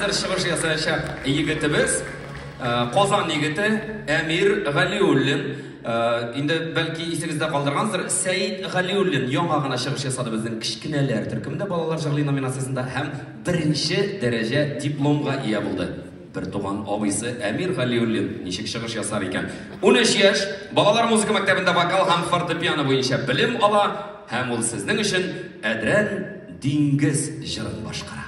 Hazır шығыш ясаячак егетебез, Qozon егеті Әмир Ғалиуллин. Инде бәлки исегездә калдыргансыздыр, Сәйид Ғалиуллин яңа гына шығыш ясады безнең кичкенәләр төркемендә балалар җырлый номинациясында һәм беренче дәрәҗә дипломга ия булды. Bir туган абыйсы Әмир Ғалиуллин ничек шығыш ясар икән. 13 яшь, балалар музыка мәктәбендә вокал һәм фортепиано буенча белем ала һәм ул сезнең өчен Әдрән диңгез җырын башкара.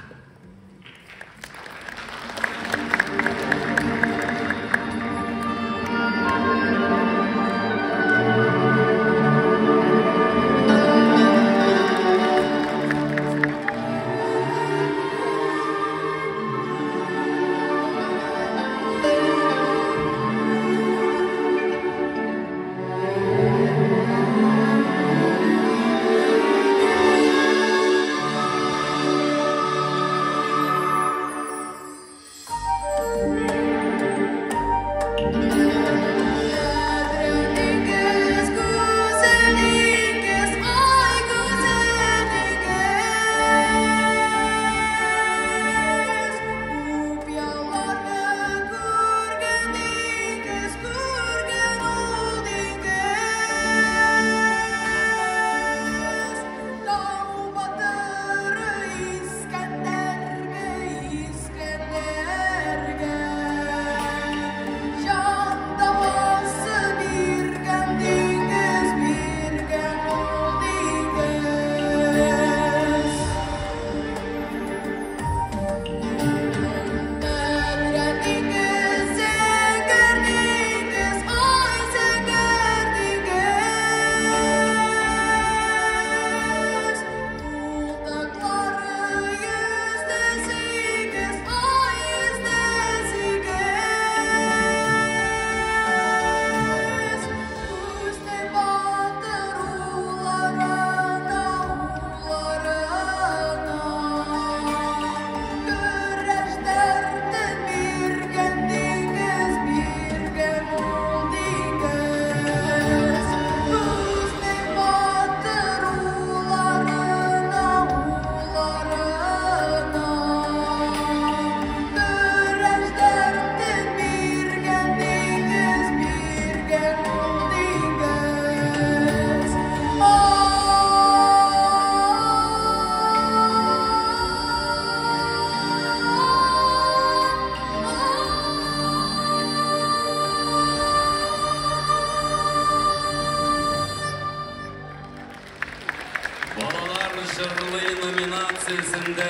Жырлый номинациясында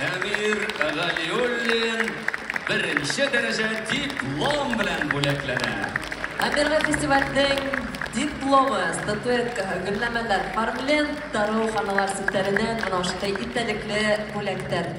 Әмир Ғалиуллин беренче дәрәҗә диплом белән бүләкләнә. Әмиргә фестивальдең дипломы, статуэткаһы, гөлләмәләр, формлен, даруханалар ситләреннән оштай итәлекле бүләктәр.